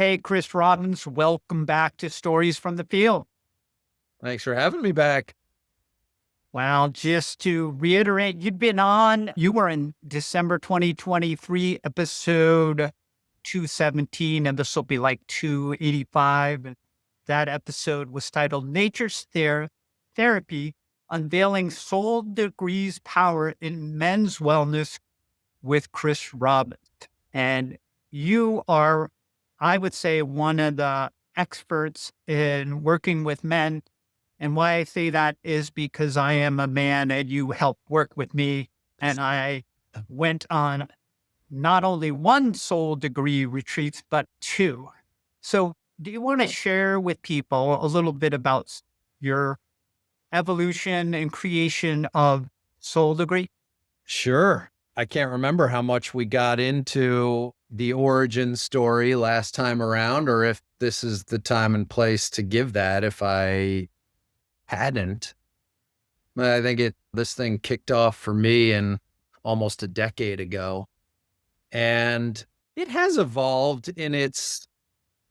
Hey, Chris Robbins, welcome back to Stories from the Field. Thanks for having me back. Well, just to reiterate, you were in December 2023, episode 217, and this will be like 285. And that episode was titled Nature's Therapy, Unveiling Soul Degrees Power in Men's Wellness with Chris Robbins. And you are, I would say, one of the experts in working with men. And why I say that is because I am a man and you helped work with me. And I went on not only one soul degree retreats, but two. So do you want to share with people a little bit about your evolution and creation of soul degree? Sure. I can't remember how much we got into the origin story last time around, or if this is the time and place to give that if I hadn't. I think this thing kicked off for me in almost a decade ago. And it has evolved in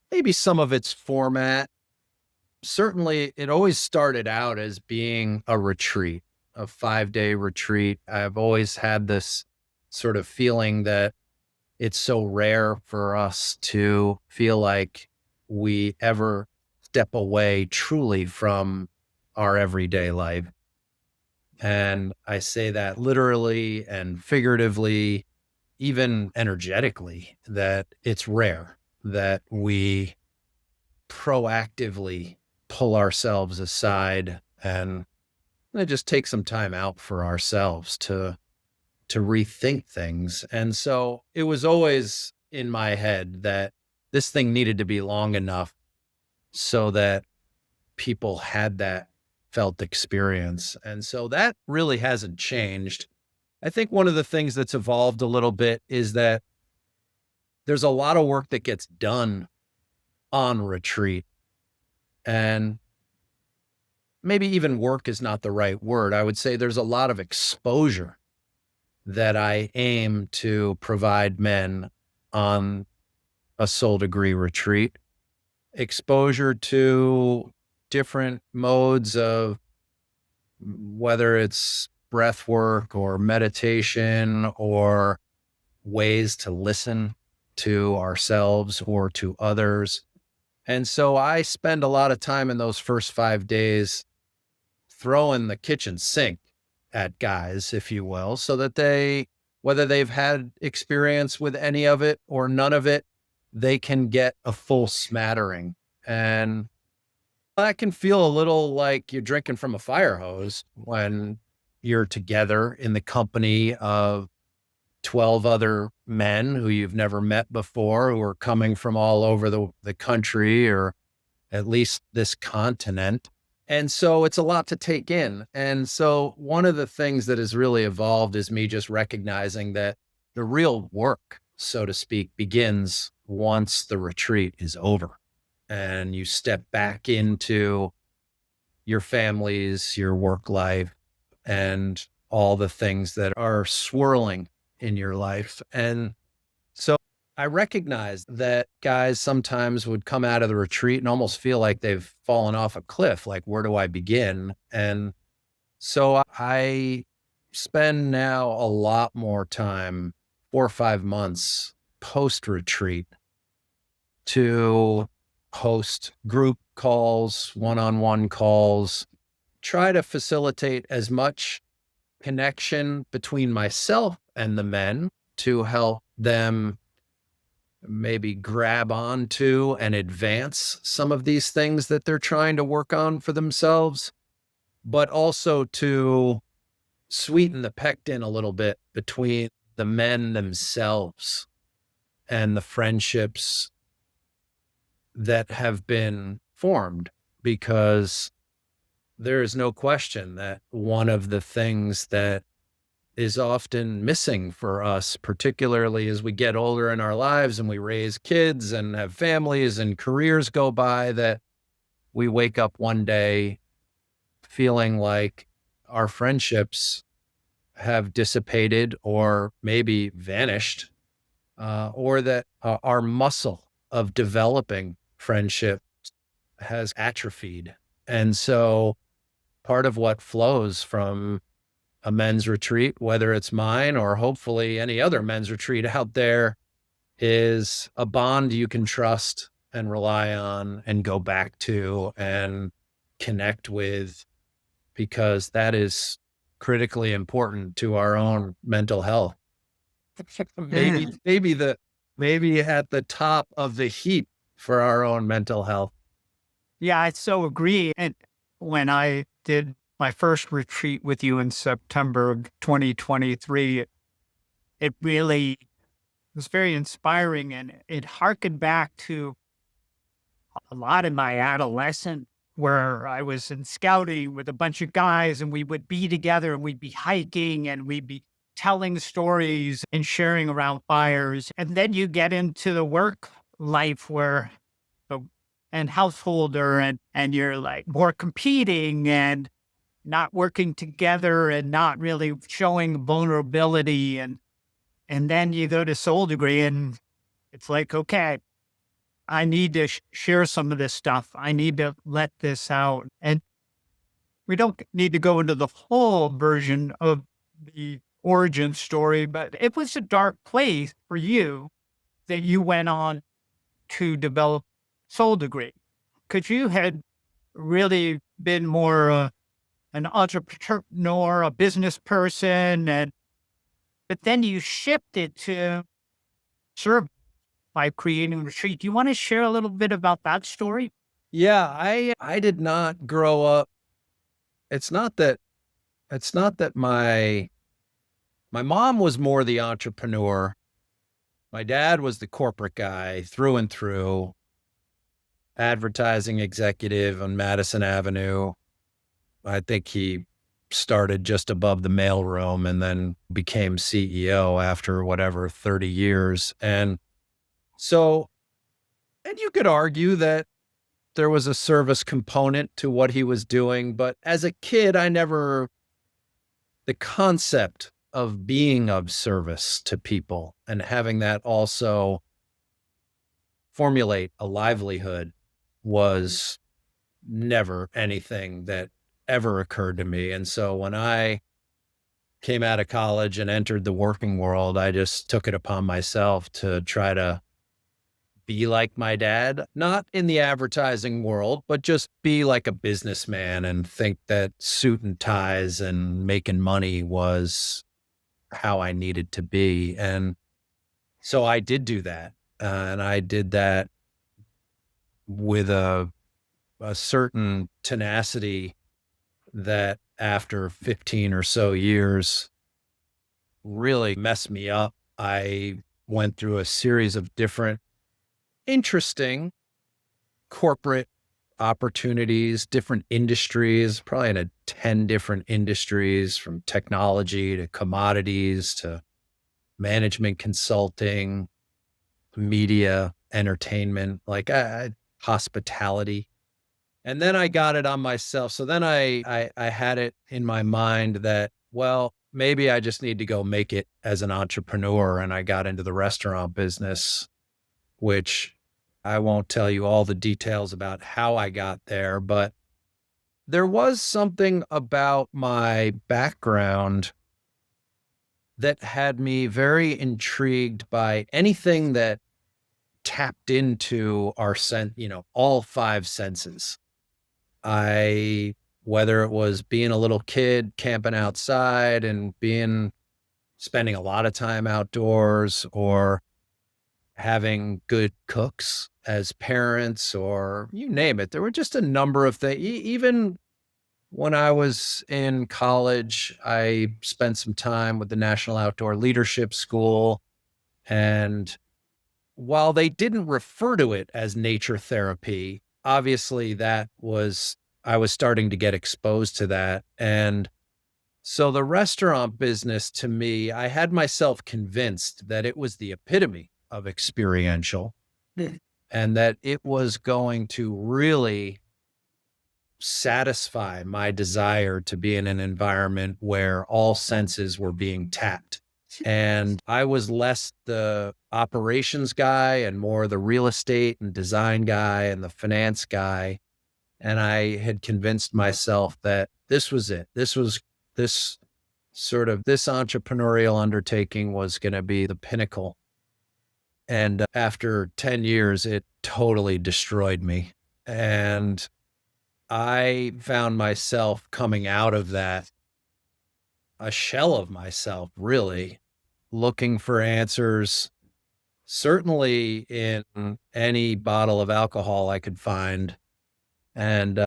maybe some of its format. Certainly, it always started out as being a retreat, a 5-day retreat. I've always had this sort of feeling that it's so rare for us to feel like we ever step away truly from our everyday life. And I say that literally and figuratively, even energetically, that it's rare that we proactively pull ourselves aside and just take some time out for ourselves to rethink things. And so it was always in my head that this thing needed to be long enough so that people had that felt experience. And so that really hasn't changed. I think one of the things that's evolved a little bit is that there's a lot of work that gets done on retreat. And maybe even work is not the right word. I would say there's a lot of exposure that I aim to provide men on a soul degree retreat. Exposure to different modes of whether it's breath work or meditation or ways to listen to ourselves or to others. And so I spend a lot of time in those first 5 days throwing the kitchen sink at guys, if you will, so that whether they've had experience with any of it or none of it, they can get a full smattering. And that can feel a little like you're drinking from a fire hose when you're together in the company of 12 other men who you've never met before, who are coming from all over the country or at least this continent. And so it's a lot to take in. And so one of the things that has really evolved is me just recognizing that the real work, so to speak, begins once the retreat is over and you step back into your families, your work life, and all the things that are swirling in your life. And so I recognize that guys sometimes would come out of the retreat and almost feel like they've fallen off a cliff. Like, where do I begin? And so I spend now a lot more time, 4 or 5 months post retreat, to host group calls, one-on-one calls, try to facilitate as much connection between myself and the men to help them maybe grab onto and advance some of these things that they're trying to work on for themselves, but also to sweeten the pectin a little bit between the men themselves and the friendships that have been formed, because there is no question that one of the things that is often missing for us, particularly as we get older in our lives and we raise kids and have families and careers go by, that we wake up one day feeling like our friendships have dissipated or maybe vanished, or that our muscle of developing friendship has atrophied. And so part of what flows from a men's retreat, whether it's mine or hopefully any other men's retreat out there, is a bond you can trust and rely on and go back to and connect with, because that is critically important to our own mental health. Maybe at the top of the heap for our own mental health. Yeah, I so agree. And when I did my first retreat with you in September of 2023, it really was very inspiring, and it harkened back to a lot in my adolescence where I was in scouting with a bunch of guys and we would be together and we'd be hiking and we'd be telling stories and sharing around fires. And then you get into the work life where and householder and you're like more competing and not working together and not really showing vulnerability. And then you go to Soul Degree and it's like, okay, I need to share some of this stuff. I need to let this out. And we don't need to go into the full version of the origin story, but it was a dark place for you that you went on to develop Soul Degree. Because you had really been more an entrepreneur, a business person, but then you shifted to serve by creating a retreat. Do you want to share a little bit about that story? Yeah, I did not grow up. It's not that my mom was more the entrepreneur. My dad was the corporate guy through and through, advertising executive on Madison Avenue. I think he started just above the mailroom and then became CEO after whatever 30 years. And so, and you could argue that there was a service component to what he was doing, but as a kid, the concept of being of service to people and having that also formulate a livelihood was never anything that ever occurred to me. And so when I came out of college and entered the working world, I just took it upon myself to try to be like my dad, not in the advertising world, but just be like a businessman and think that suit and ties and making money was how I needed to be. And so I did do that. And I did that with a certain tenacity that after 15 or so years really messed me up. I went through a series of different interesting corporate opportunities, different industries, probably in 10 different industries, from technology to commodities to management consulting, media, entertainment, like hospitality. And then I got it on myself. So then I had it in my mind that, well, maybe I just need to go make it as an entrepreneur. And I got into the restaurant business, which I won't tell you all the details about how I got there, but there was something about my background that had me very intrigued by anything that tapped into all five senses. Whether it was being a little kid camping outside and spending a lot of time outdoors, or having good cooks as parents, or you name it. There were just a number of things. Even when I was in college, I spent some time with the National Outdoor Leadership School. And while they didn't refer to it as nature therapy, obviously I was starting to get exposed to that. And so the restaurant business, to me, I had myself convinced that it was the epitome of experiential and that it was going to really satisfy my desire to be in an environment where all senses were being tapped. And I was less the operations guy and more the real estate and design guy and the finance guy. And I had convinced myself that this was it. This this entrepreneurial undertaking was going to be the pinnacle. And after 10 years, it totally destroyed me. And I found myself coming out of that a shell of myself, really, looking for answers, certainly in any bottle of alcohol I could find, and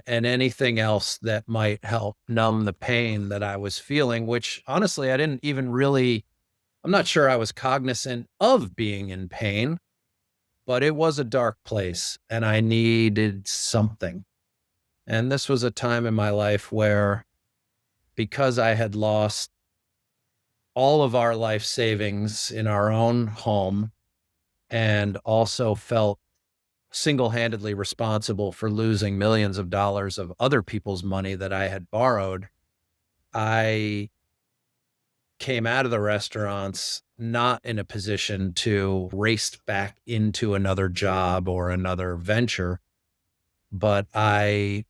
anything else that might help numb the pain that I was feeling, which honestly, I didn't even really, I'm not sure I was cognizant of being in pain, but it was a dark place and I needed something. And this was a time in my life where, because I had lost all of our life savings in our own home and also felt single-handedly responsible for losing millions of dollars of other people's money that I had borrowed, I came out of the restaurants not in a position to race back into another job or another venture, but I,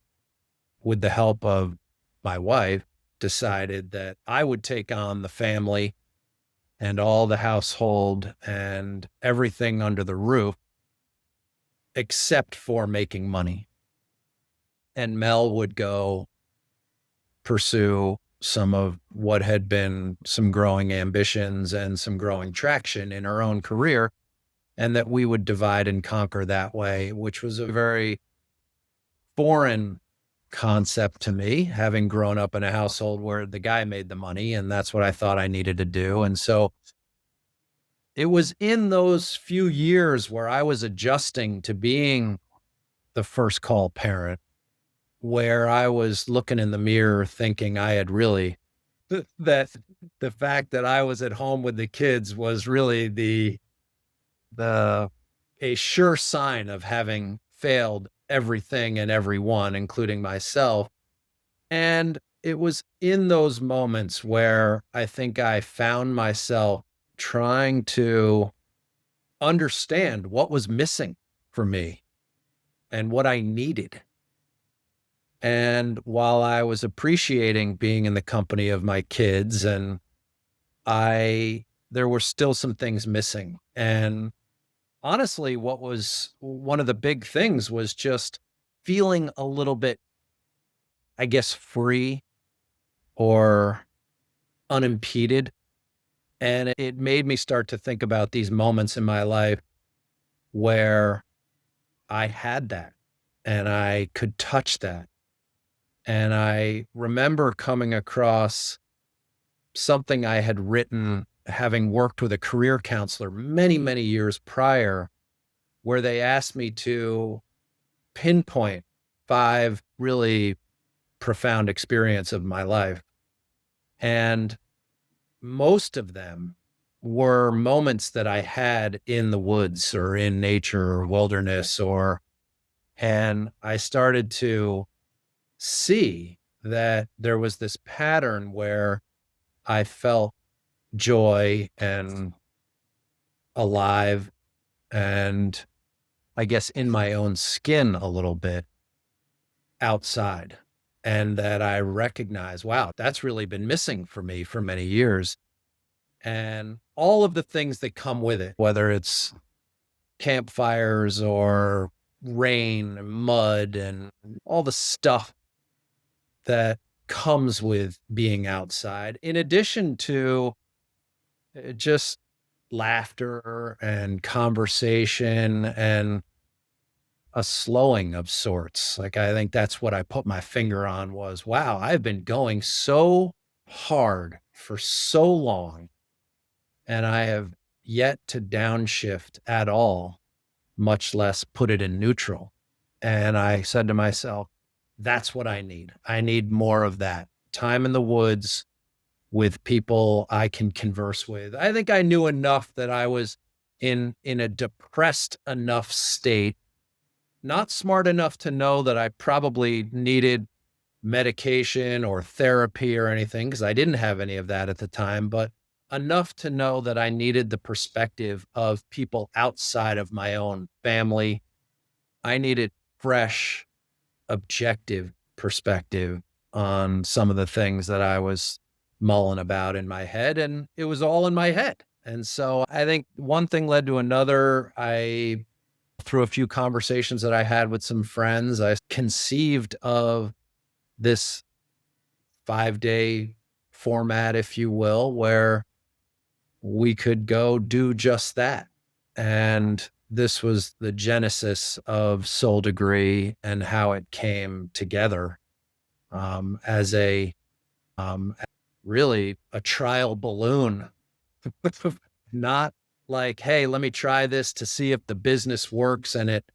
with the help of my wife, decided that I would take on the family and all the household and everything under the roof, except for making money. And Mel would go pursue some of what had been some growing ambitions and some growing traction in her own career, and that we would divide and conquer that way, which was a very foreign concept to me, having grown up in a household where the guy made the money, and that's what I thought I needed to do. And so it was in those few years where I was adjusting to being the first call parent, where I was looking in the mirror thinking I had really, that the fact that I was at home with the kids was really the a sure sign of having failed everything and everyone, including myself. And it was in those moments where I think I found myself trying to understand what was missing for me and what I needed. And while I was appreciating being in the company of my kids, and there were still some things missing. And honestly, what was one of the big things was just feeling a little bit, I guess, free or unimpeded. And it made me start to think about these moments in my life where I had that and I could touch that. And I remember coming across something I had written, having worked with a career counselor many, many years prior, where they asked me to pinpoint 5 really profound experiences of my life. And most of them were moments that I had in the woods or in nature or wilderness, and I started to see that there was this pattern where I felt joy and alive and, I guess, in my own skin a little bit outside. And that I recognized, wow, that's really been missing for me for many years. And all of the things that come with it, whether it's campfires or rain, and mud, and all the stuff that comes with being outside, in addition to just laughter and conversation and a slowing of sorts. Like, I think that's what I put my finger on was, wow, I've been going so hard for so long and I have yet to downshift at all, much less put it in neutral. And I said to myself, that's what I need. I need more of that time in the woods with people I can converse with. I think I knew enough that I was in a depressed enough state, not smart enough to know that I probably needed medication or therapy or anything, because I didn't have any of that at the time, but enough to know that I needed the perspective of people outside of my own family. I needed fresh, objective perspective on some of the things that I was mulling about in my head, and it was all in my head. And so I think one thing led to another. Through a few conversations that I had with some friends, I conceived of this 5-day format, if you will, where we could go do just that. And this was the genesis of Soul Degree and how it came together, as a really a trial balloon. Not like, hey, let me try this to see if the business works and it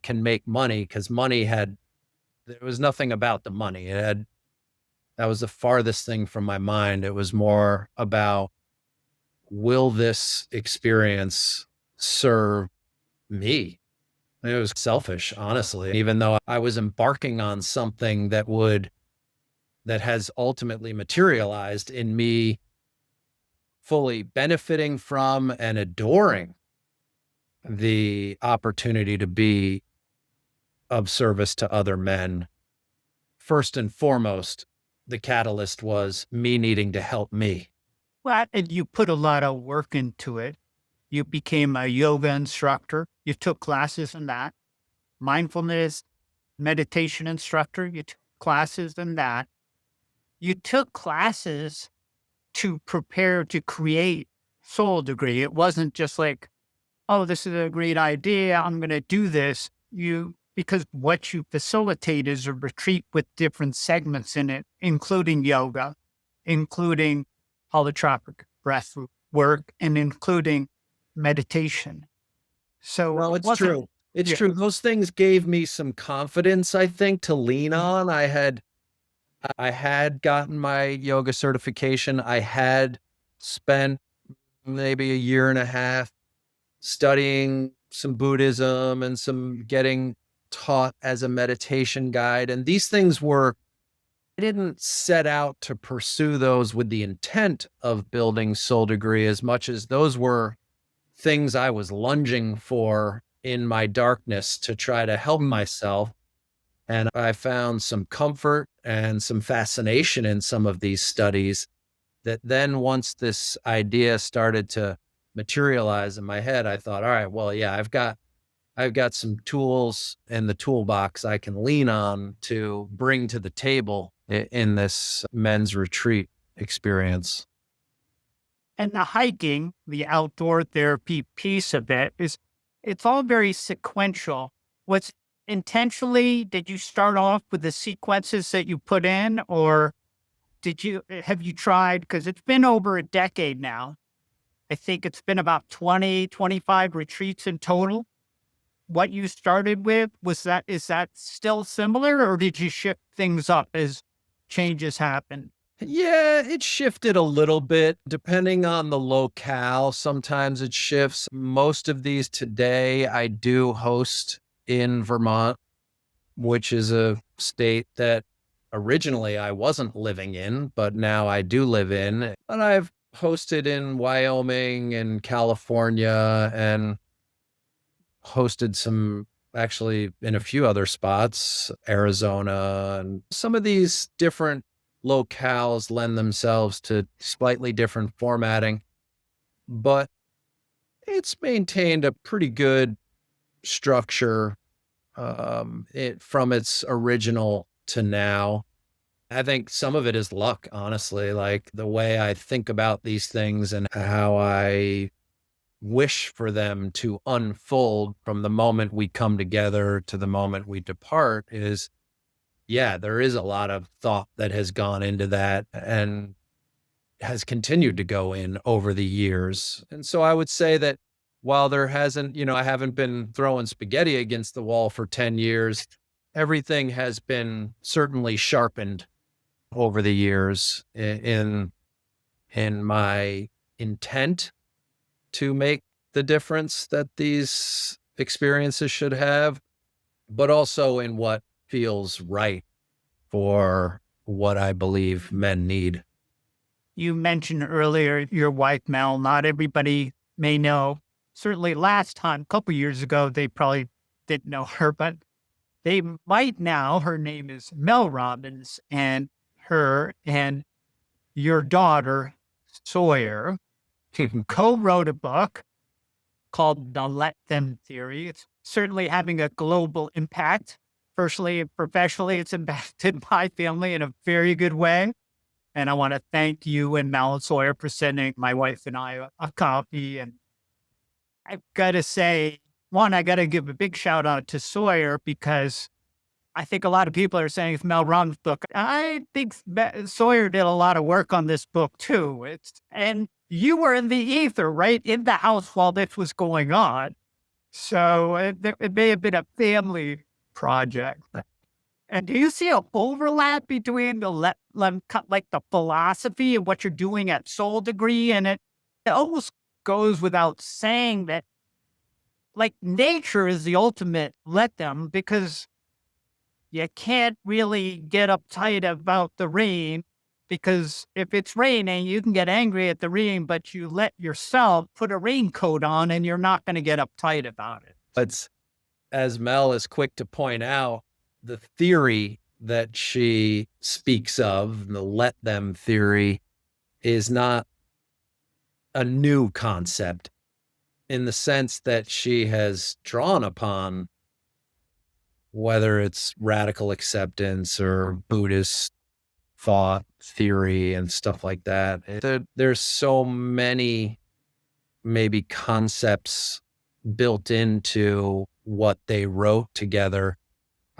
can make money, because there was nothing about the money. That was the farthest thing from my mind. It was more about, will this experience serve me? It was selfish, honestly, even though I was embarking on something that has ultimately materialized in me fully benefiting from and adoring the opportunity to be of service to other men. First and foremost, the catalyst was me needing to help me. Well, and you put a lot of work into it. You became a yoga instructor. You took classes in that. Mindfulness, meditation instructor. You took classes in that. You took classes to prepare to create Soul Degree. It wasn't just like, oh, this is a great idea, I'm going to do this. Because what you facilitate is a retreat with different segments in it, including yoga, including holotropic breath work, and including meditation. So Well, it it's wasn't, true. It's yeah. true. Those things gave me some confidence, I think, to lean on. I had gotten my yoga certification. I had spent maybe a year and a half studying some Buddhism and some getting taught as a meditation guide. And these things I didn't set out to pursue those with the intent of building Soul Degree as much as those were things I was lunging for in my darkness to try to help myself. And I found some comfort and some fascination in some of these studies that then, once this idea started to materialize in my head, I thought, all right, well, yeah, I've got some tools in the toolbox I can lean on to bring to the table in this men's retreat experience. And the hiking, the outdoor therapy piece of it's all very sequential. Was intentionally, did you start off with the sequences that you put in, or have you tried? Because it's been over a decade now. I think it's been about 20, 25 retreats in total. What you started with, is that still similar, or did you shift things up as changes happen? Yeah, it shifted a little bit depending on the locale. Sometimes it shifts. Most of these today I do host in Vermont, which is a state that originally I wasn't living in, but now I do live in. And I've hosted in Wyoming and California, and hosted some actually in a few other spots, Arizona, and some of these different locales lend themselves to slightly different formatting, but it's maintained a pretty good structure, from its original to now. I think some of it is luck, honestly, like the way I think about these things and how I wish for them to unfold from the moment we come together to the moment we depart is, yeah, there is a lot of thought that has gone into that and has continued to go in over the years. And so I would say that while there hasn't, I haven't been throwing spaghetti against the wall for 10 years, everything has been certainly sharpened over the years in my intent to make the difference that these experiences should have, but also in what feels right for what I believe men need. You mentioned earlier your wife, Mel. Not everybody may know. Certainly last time, a couple years ago, they probably didn't know her, but they might now. Her name is Mel Robbins, and her and your daughter, Sawyer, co-wrote a book called The Let Them Theory. It's certainly having a global impact. Personally and professionally, it's impacted my family in a very good way. And I want to thank you and Mel and Sawyer for sending my wife and I a copy. And I've got to say, one, I got to give a big shout out to Sawyer because I think a lot of people are saying it's Mel Robbins' book. I think Sawyer did a lot of work on this book too. And you were in the ether, right? In the house while this was going on. So it may have been a family project. And do you see an overlap between like the philosophy and what you're doing at Soul Degree? And it almost goes without saying that like nature is the ultimate let them, because you can't really get uptight about the rain, because if it's raining, you can get angry at the rain, but you let yourself put a raincoat on and you're not going to get uptight about it. But as Mel is quick to point out, the theory that she speaks of, the let them theory, is not a new concept in the sense that she has drawn upon, whether it's radical acceptance or Buddhist thought theory and stuff like that. There's so many maybe concepts built into what they wrote together.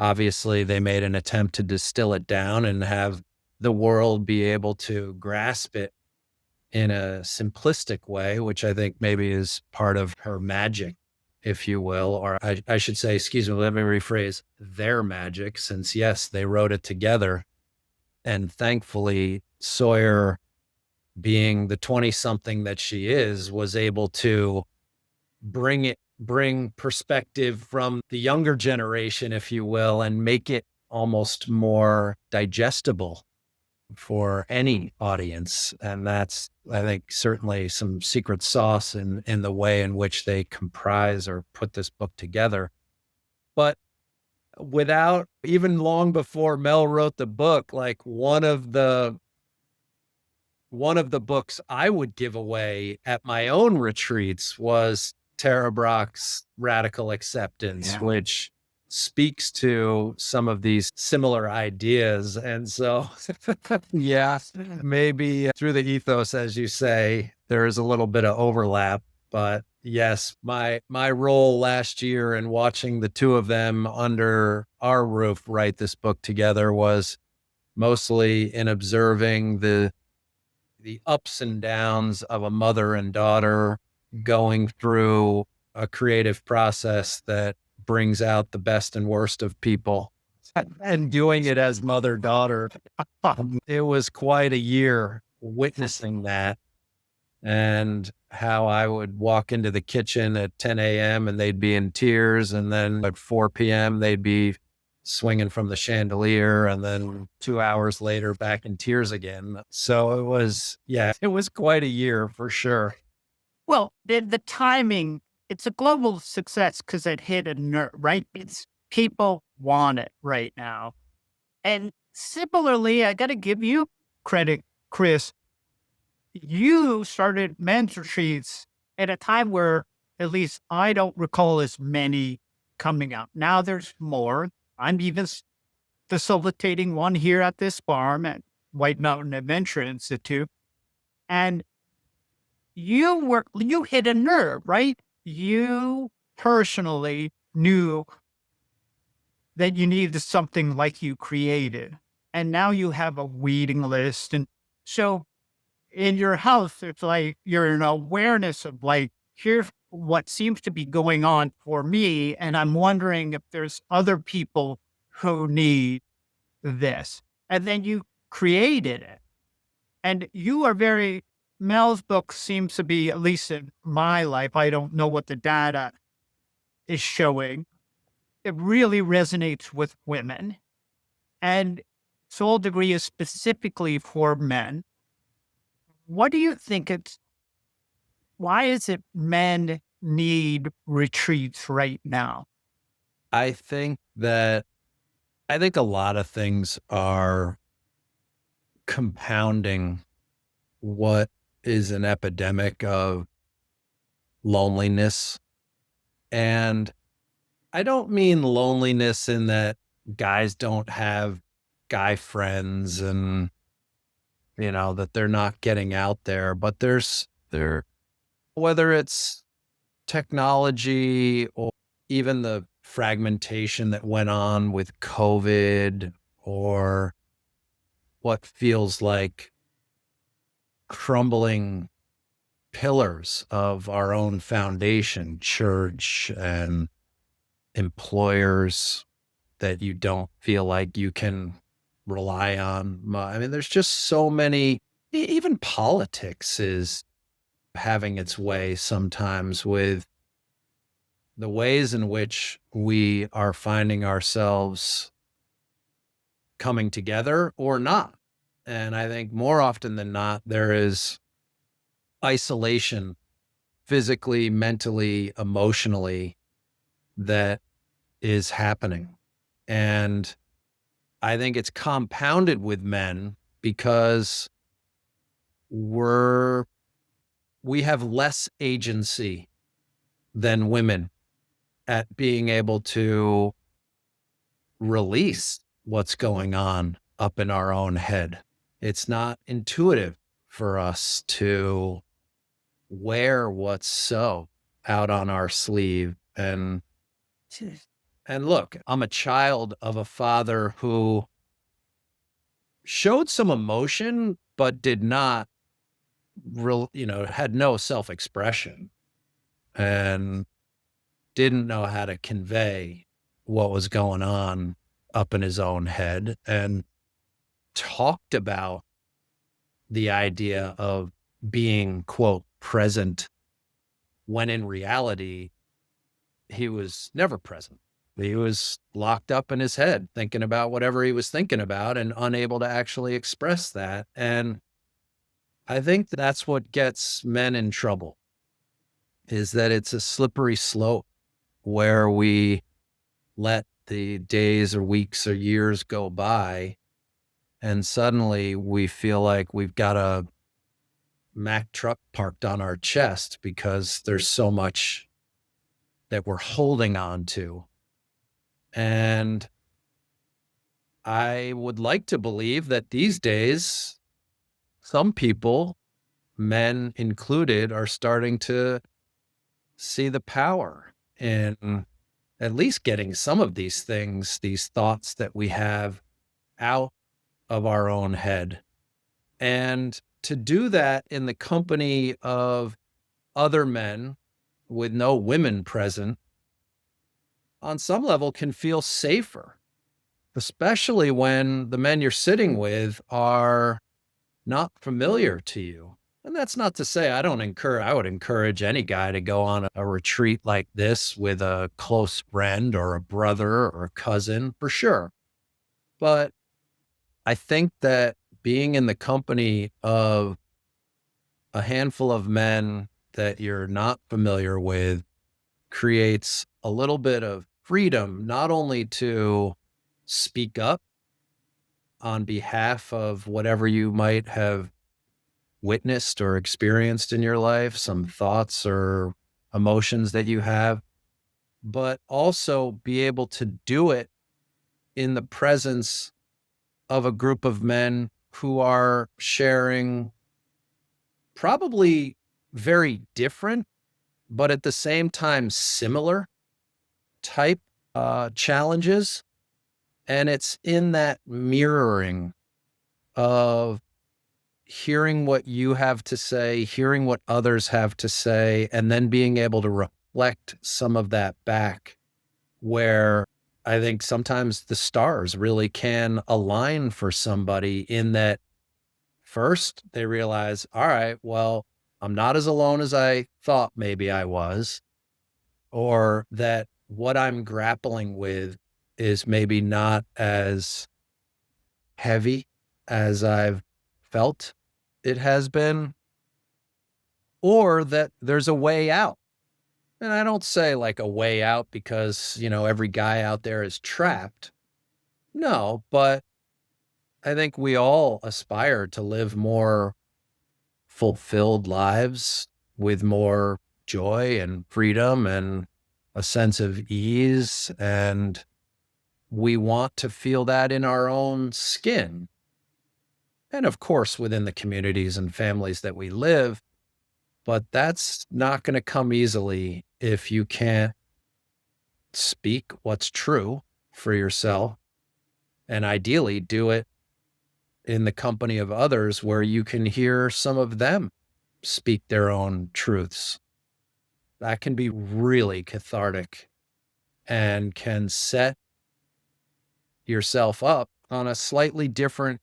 Obviously, they made an attempt to distill it down and have the world be able to grasp it in a simplistic way, which I think maybe is part of her magic, if you will, or I should say, excuse me, let me rephrase, their magic, since yes, they wrote it together. And thankfully, Sawyer, being the 20-something that she is, was able to bring perspective from the younger generation, if you will, and make it almost more digestible for any audience. And that's, I think, certainly some secret sauce in the way in which they comprise or put this book together. But without, even long before Mel wrote the book, like one of the books I would give away at my own retreats was Tara Brach's Radical Acceptance, which speaks to some of these similar ideas. And so, yeah, maybe through the ethos, as you say, there is a little bit of overlap. But yes, my role last year in watching the two of them under our roof write this book together was mostly in observing the ups and downs of a mother and daughter going through a creative process that brings out the best and worst of people, and doing it as mother-daughter. It was quite a year witnessing that, and how I would walk into the kitchen at 10 a.m. and they'd be in tears. And then at 4 p.m., they'd be swinging from the chandelier. And then 2 hours later, back in tears again. So it was quite a year for sure. Well, the timing, it's a global success because it hit a nerve, right? It's people want it right now. And similarly, I got to give you credit, Chris. You started men's retreats at a time where at least I don't recall as many coming out. Now there's more. I'm even facilitating one here at this farm at White Mountain Adventure Institute. And you hit a nerve, right? You personally knew that you needed something like you created. And now you have a waiting list. And so in your house, it's like you're in awareness of like, here's what seems to be going on for me. And I'm wondering if there's other people who need this. And then you created it. And you are Mel's book seems to be, at least in my life, I don't know what the data is showing. It really resonates with women. And Soul Degree is specifically for men. What do you think why is it men need retreats right now? I think that I think a lot of things are compounding what is an epidemic of loneliness. And I don't mean loneliness in that guys don't have guy friends and, that they're not getting out there, but whether it's technology or even the fragmentation that went on with COVID or what feels like crumbling pillars of our own foundation, church and employers that you don't feel like you can rely on. I mean, there's just so many, even politics is having its way sometimes with the ways in which we are finding ourselves coming together or not. And I think more often than not, there is isolation physically, mentally, emotionally that is happening. And I think it's compounded with men because we have less agency than women at being able to release what's going on up in our own head. It's not intuitive for us to wear what's so out on our sleeve. And look, I'm a child of a father who showed some emotion, but did not had no self-expression and didn't know how to convey what was going on up in his own head, and talked about the idea of being, quote, present, when in reality, he was never present. He was locked up in his head, thinking about whatever he was thinking about and unable to actually express that. And I think that's what gets men in trouble, is that it's a slippery slope where we let the days or weeks or years go by, and suddenly we feel like we've got a Mack truck parked on our chest because there's so much that we're holding on to. And I would like to believe that these days, some people, men included, are starting to see the power in at least getting some of these things, these thoughts that we have, out of our own head. And to do that in the company of other men with no women present, on some level can feel safer, especially when the men you're sitting with are not familiar to you. And that's not to say I would encourage any guy to go on a retreat like this with a close friend or a brother or a cousin, for sure. But I think that being in the company of a handful of men that you're not familiar with creates a little bit of freedom, not only to speak up on behalf of whatever you might have witnessed or experienced in your life, some thoughts or emotions that you have, but also be able to do it in the presence of a group of men who are sharing probably very different, but at the same time similar type challenges. And it's in that mirroring of hearing what you have to say, hearing what others have to say, and then being able to reflect some of that back, where I think sometimes the stars really can align for somebody, in that first they realize, all right, well, I'm not as alone as I thought maybe I was, or that what I'm grappling with is maybe not as heavy as I've felt it has been. or that there's a way out. And I don't say like a way out because, every guy out there is trapped. No, but I think we all aspire to live more fulfilled lives with more joy and freedom and a sense of ease. And we want to feel that in our own skin. And of course, within the communities and families that we live, but that's not going to come easily if you can't speak what's true for yourself, and ideally do it in the company of others where you can hear some of them speak their own truths. That can be really cathartic and can set yourself up on a slightly different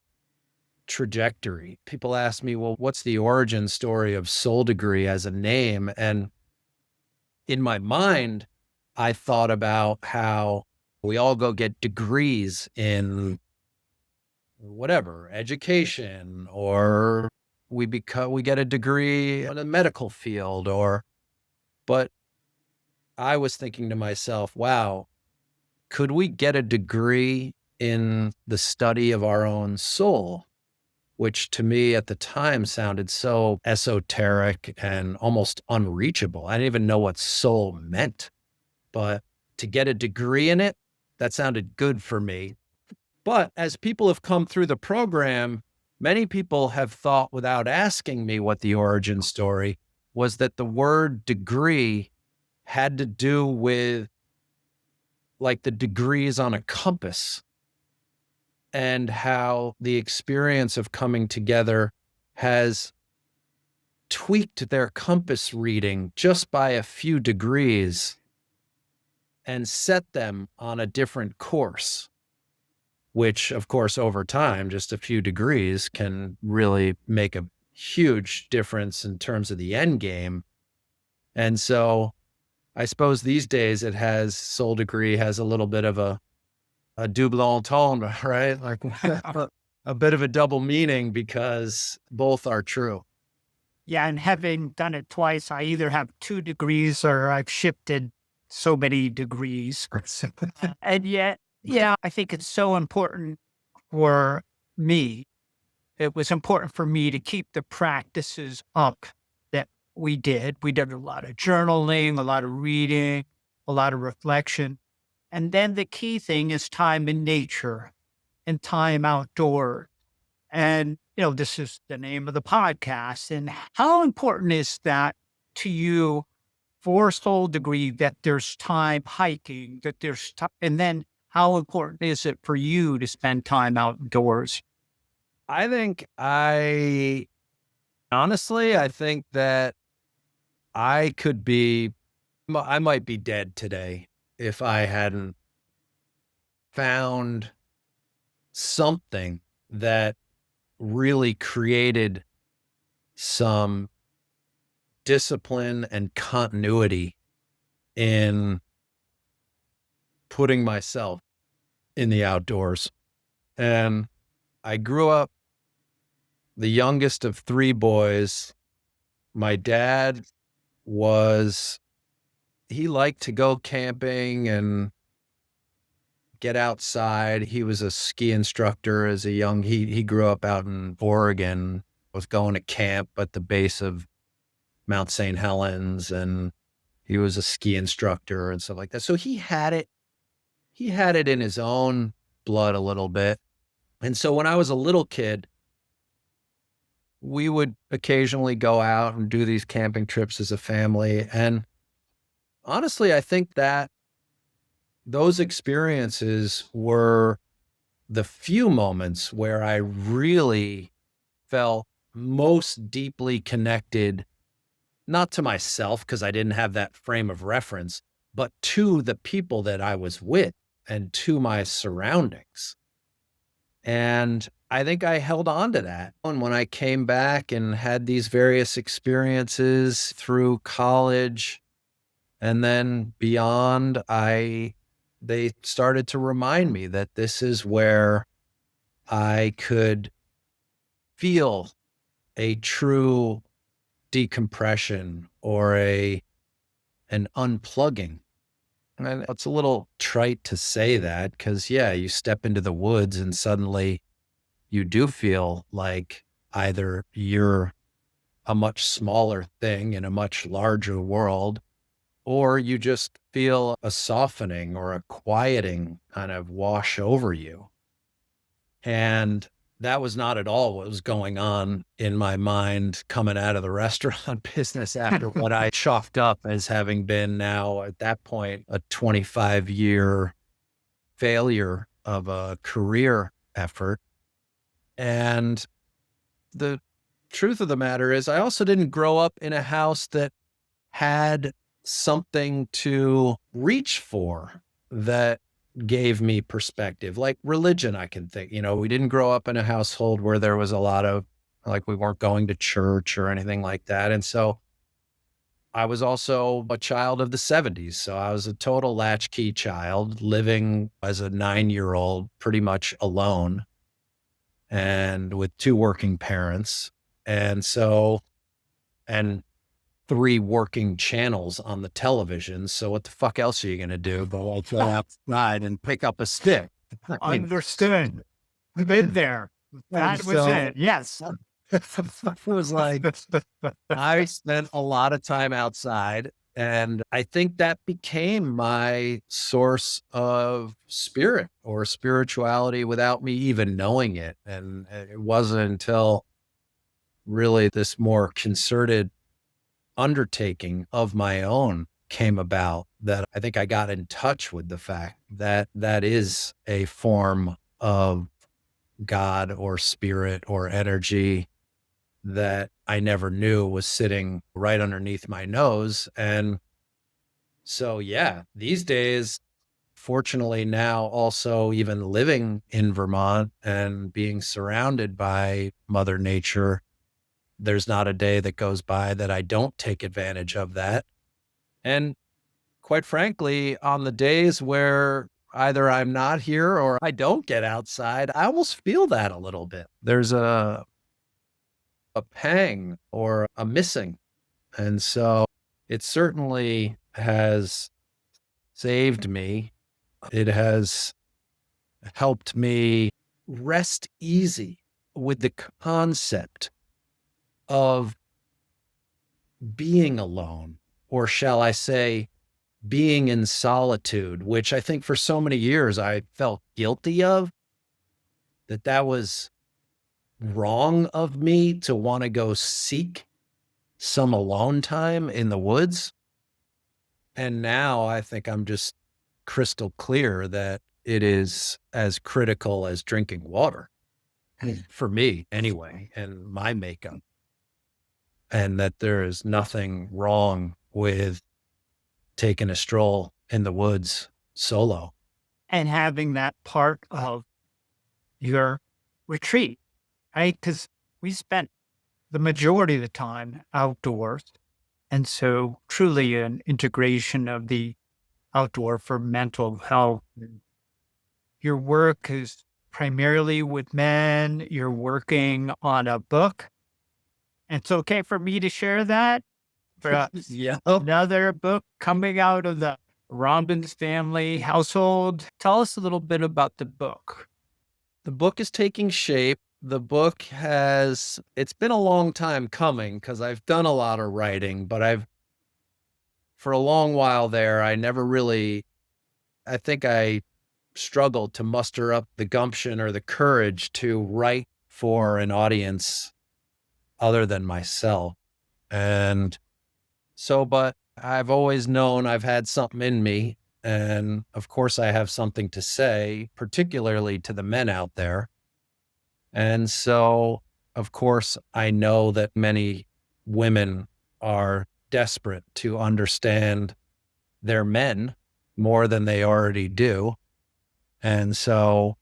trajectory. People ask me, well, what's the origin story of Soul Degree as a name? And in my mind, I thought about how we all go get degrees in whatever, education, or we get a degree in the medical field, but I was thinking to myself, wow, could we get a degree in the study of our own soul? Which to me at the time sounded so esoteric and almost unreachable. I didn't even know what soul meant, but to get a degree in it, that sounded good for me. But as people have come through the program, many people have thought without asking me what the origin story was, that the word degree had to do with like the degrees on a compass, and how the experience of coming together has tweaked their compass reading just by a few degrees and set them on a different course, which of course, over time, just a few degrees can really make a huge difference in terms of the end game. And so I suppose these days Soul Degree has a little bit of a double entendre, right? Like a bit of a double meaning, because both are true. Yeah, and having done it twice, I either have 2 degrees or I've shifted so many degrees. And yet, yeah, I think it's so important for me. It was important for me to keep the practices up that we did. We did a lot of journaling, a lot of reading, a lot of reflection. And then the key thing is time in nature and time outdoors. And, this is the name of the podcast. And how important is that to you for Soul Degree, that there's time hiking, that there's time, and then how important is it for you to spend time outdoors? I think that I might be dead today if I hadn't found something that really created some discipline and continuity in putting myself in the outdoors. And I grew up the youngest of 3 boys. My dad he liked to go camping and get outside. He was a ski instructor he grew up out in Oregon, was going to camp at the base of Mount St. Helens, and he was a ski instructor and stuff like that. So he had it in his own blood a little bit. And so when I was a little kid, we would occasionally go out and do these camping trips as a family. And honestly, I think that those experiences were the few moments where I really felt most deeply connected, not to myself, because I didn't have that frame of reference, but to the people that I was with and to my surroundings. And I think I held on to that. And when I came back and had these various experiences through college and then beyond, they started to remind me that this is where I could feel a true decompression or an unplugging. And it's a little trite to say that because, yeah, you step into the woods and suddenly you do feel like either you're a much smaller thing in a much larger world, or you just feel a softening or a quieting kind of wash over you. And that was not at all what was going on in my mind coming out of the restaurant business after what I chalked up as having been now at that point a 25-year failure of a career effort. And the truth of the matter is, I also didn't grow up in a house that had something to reach for that gave me perspective, like religion. I can think, we didn't grow up in a household where there was a lot of, like, we weren't going to church or anything like that. And so I was also a child of the 70s. So I was a total latchkey child living as a 9-year-old, pretty much alone and with 2 working parents. And so, and 3 working channels on the television. So what the fuck else are you going to do but like go outside and pick up a stick? I mean, Understood. We've been there. That was so it. Yes. it was like I spent a lot of time outside. And I think that became my source of spirit or spirituality without me even knowing it. And it wasn't until really this more concerted undertaking of my own came about that I think I got in touch with the fact that that is a form of God or spirit or energy that I never knew was sitting right underneath my nose. And so, yeah, these days, fortunately now also even living in Vermont and being surrounded by Mother Nature, there's not a day that goes by that I don't take advantage of that. And quite frankly, on the days where either I'm not here or I don't get outside, I almost feel that a little bit. There's a pang or a missing. And so it certainly has saved me. It has helped me rest easy with the concept of being alone, or shall I say, being in solitude, which I think for so many years I felt guilty of, that was wrong of me to want to go seek some alone time in the woods. And now I think I'm just crystal clear that it is as critical as drinking water for me anyway, and my makeup, and that there is nothing wrong with taking a stroll in the woods solo. And having that part of your retreat, right? Because we spent the majority of the time outdoors. And so truly an integration of the outdoor for mental health. Your work is primarily with men. You're working on a book. And it's okay for me to share that. For Yeah. another book coming out of the Robbins family household. Tell us a little bit about the book. The book is taking shape. It's been a long time coming because I've done a lot of writing, but for a long while there, I think I struggled to muster up the gumption or the courage to write for an audience other than myself. And so, but I've always known I've had something in me. And of course, I have something to say, particularly to the men out there. And so, of course, I know that many women are desperate to understand their men more than they already do. And so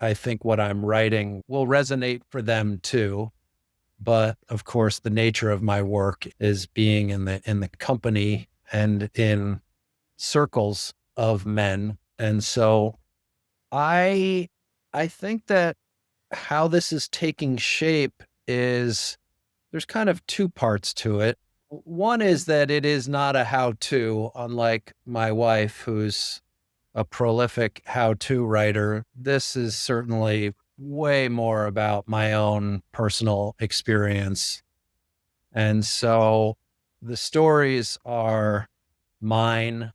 I think what I'm writing will resonate for them too. But of course, the nature of my work is being in the company and in circles of men. And so I think that how this is taking shape is there's kind of two parts to it. One is that it is not a how-to, unlike my wife, who's a prolific how-to writer. This is certainly way more about my own personal experience. And so the stories are mine,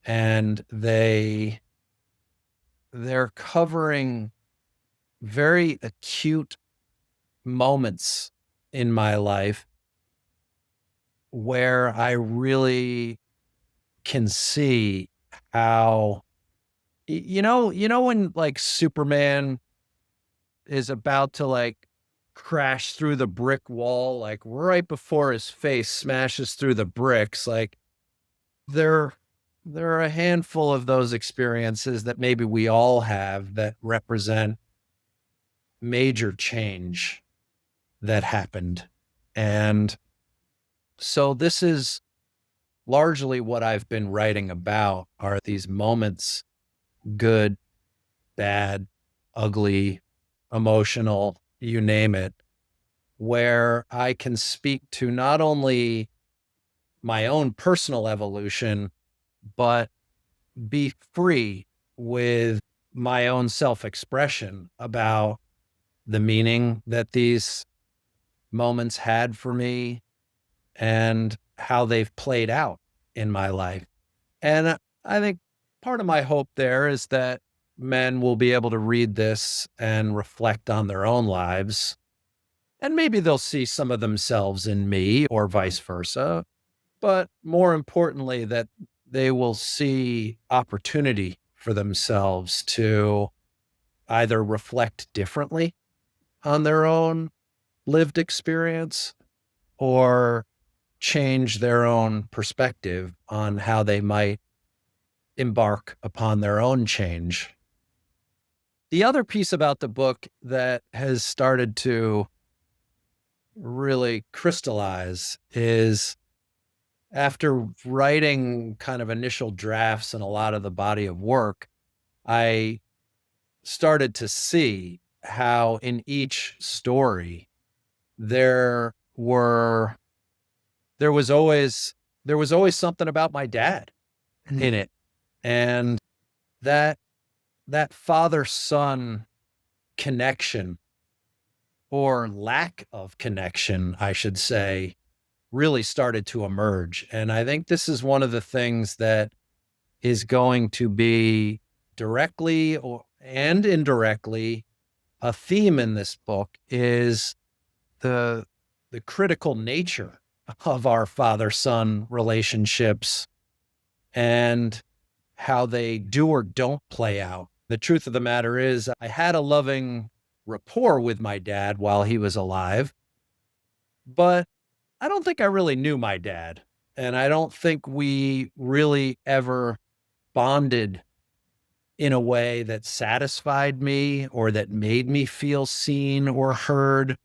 and they're covering very acute moments in my life where I really can see how when like Superman is about to like crash through the brick wall, like right before his face smashes through the bricks, like there there are a handful of those experiences that maybe we all have that represent major change that happened. And so this is largely what I've been writing about are these moments, good, bad, ugly, emotional, you name it, where I can speak to not only my own personal evolution, but be free with my own self expression about the meaning that these moments had for me and how they've played out in my life. And I think part of my hope there is that men will be able to read this and reflect on their own lives. And maybe they'll see some of themselves in me or vice versa. But more importantly, that they will see opportunity for themselves to either reflect differently on their own lived experience or change their own perspective on how they might embark upon their own change. The other piece about the book that has started to really crystallize is after writing kind of initial drafts and a lot of the body of work, I started to see how in each story there were there was always there was always something about my dad in it. And that that father-son connection, or lack of connection, I should say, really started to emerge. And I think this is one of the things that is going to be directly and indirectly a theme in this book is the the critical nature of our father-son relationships and how they do or don't play out. The truth of the matter is I had a loving rapport with my dad while he was alive, but I don't think I really knew my dad. And I don't think we really ever bonded in a way that satisfied me or that made me feel seen or heard.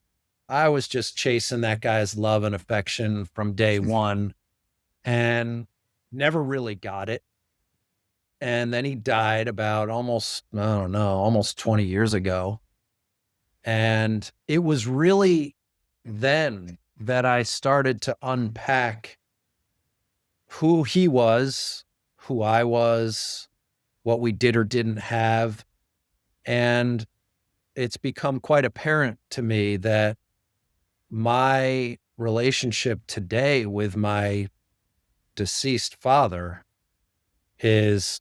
I was just chasing that guy's love and affection from day one and never really got it. And then he died about almost, I don't know, almost 20 years ago. And it was really then that I started to unpack who he was, who I was, what we did or didn't have. And it's become quite apparent to me that my relationship today with my deceased father is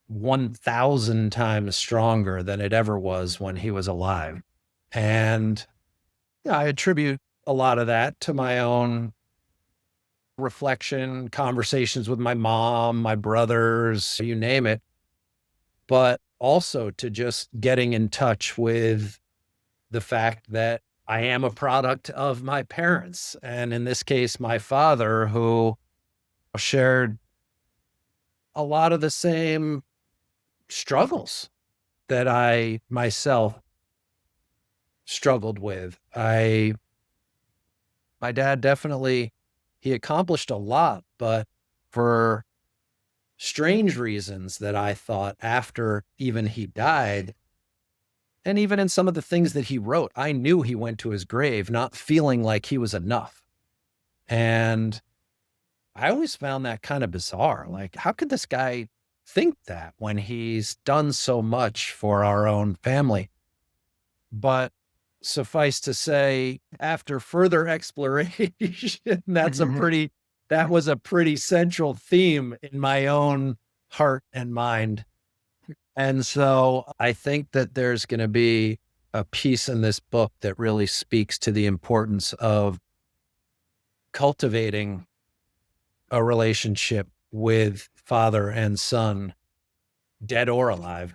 1,000 times stronger than it ever was when he was alive. And yeah, I attribute a lot of that to my own reflection, conversations with my mom, my brothers, you name it, but also to just getting in touch with the fact that I am a product of my parents. And in this case, my father, who shared a lot of the same struggles that I myself struggled with. My dad definitely, he accomplished a lot, but for strange reasons that I thought after even he died, And even in some of the things that he wrote, I knew he went to his grave not feeling like he was enough. And I always found that kind of bizarre. Like, how could this guy think that when he's done so much for our own family? But suffice to say, after further exploration, that was a pretty central theme in my own heart and mind. And so I think that there's going to be a piece in this book that really speaks to the importance of cultivating a relationship with father and son, dead or alive,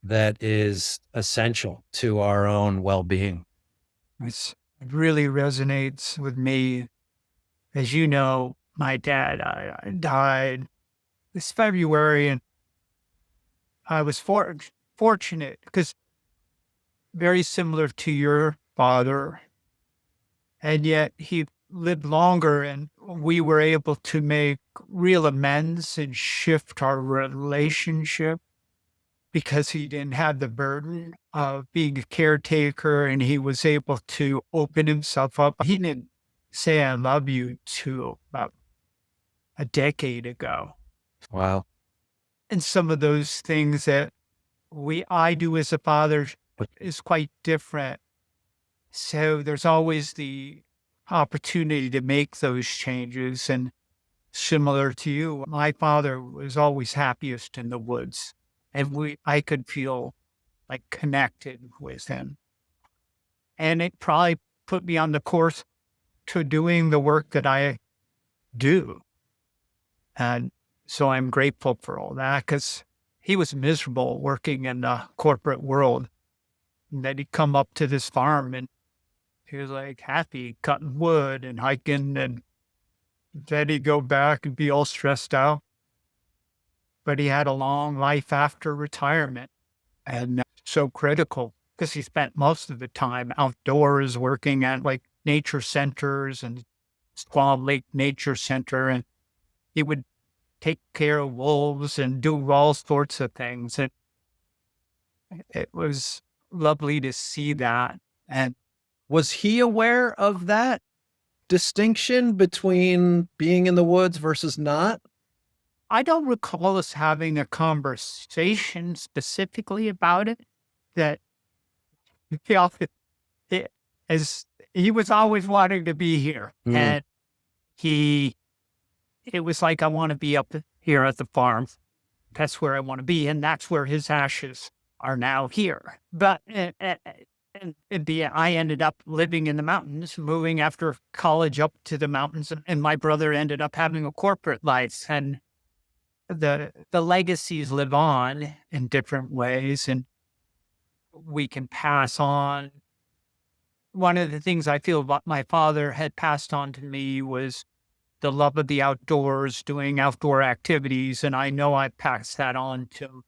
that is essential to our own well-being. It really resonates with me. As you know, my dad died this February, and I was fortunate because very similar to your father, and yet he lived longer, and we were able to make real amends and shift our relationship because he didn't have the burden of being a caretaker, and he was able to open himself up. He didn't say I love you to about a decade ago. Wow. And some of those things that I do as a father is quite different. So there's always the opportunity to make those changes. And similar to you, my father was always happiest in the woods, and I could feel like connected with him. And it probably put me on the course to doing the work that I do. And so I'm grateful for all that, because he was miserable working in the corporate world. And then he'd come up to this farm and he was like happy cutting wood and hiking, and then he'd go back and be all stressed out. But he had a long life after retirement, and so critical because he spent most of the time outdoors working at like nature centers and Squaw Lake Nature Center. And he would take care of wolves and do all sorts of things. And it was lovely to see that. And Was he aware of that distinction between being in the woods versus not? I don't recall us having a conversation specifically about it. That he often, it, as he was always wanting to be here, Mm. and it was like, I want to be up here at the farm. That's where I want to be, and that's where his ashes are now here. But and I ended up living in the mountains, moving after college up to the mountains, and my brother ended up having a corporate life, and the legacies live on in different ways, and we can pass on. One of the things I feel about my father had passed on to me was the love of the outdoors, doing outdoor activities, and I know I passed that on to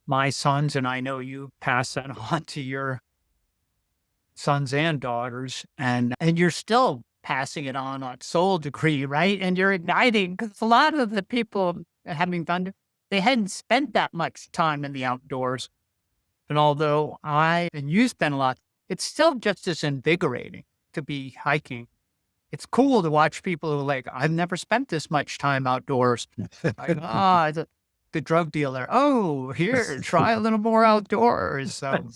my sons, and I know you pass that on to your sons and daughters, and you're still passing it on Soul Degree, right? And you're igniting, because a lot of the people having thunder, they hadn't spent that much time in the outdoors. And although and you spend a lot, it's still just as invigorating to be hiking. It's cool to watch people who are like, I've never spent this much time outdoors. Like, the drug dealer. Oh, here, try a little more outdoors. So,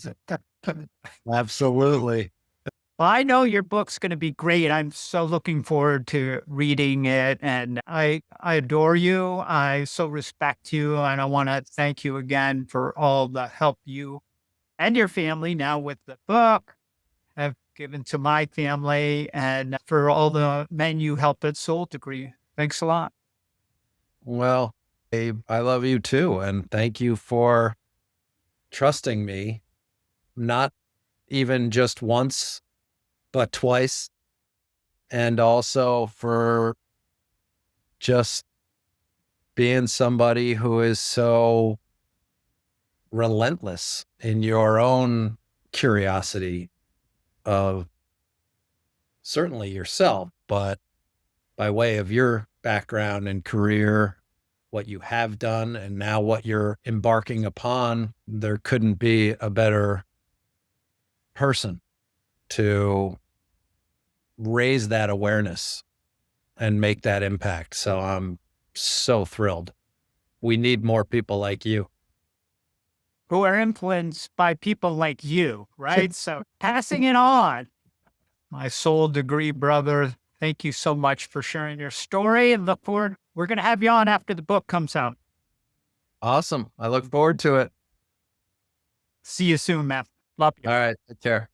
Absolutely. well, I know your book's going to be great. I'm so looking forward to reading it. And I adore you. I so respect you. And I want to thank you again for all the help you and your family now with the book have given to my family, and for all the men you help at Soul Degree. Thanks a lot. Well, Abe, I love you too. And thank you for trusting me, not even just once, but twice. And also for just being somebody who is so relentless in your own curiosity of certainly yourself, but by way of your background and career, what you have done, and now what you're embarking upon, there couldn't be a better person to raise that awareness and make that impact. So I'm so thrilled. We need more people like you. Who are influenced by people like you, right? So passing it on. My soul degree brother, thank you so much for sharing your story, and look forward. We're going to have you on after the book comes out. Awesome. I look forward to it. See you soon, Matt. Love you. All right. Take care.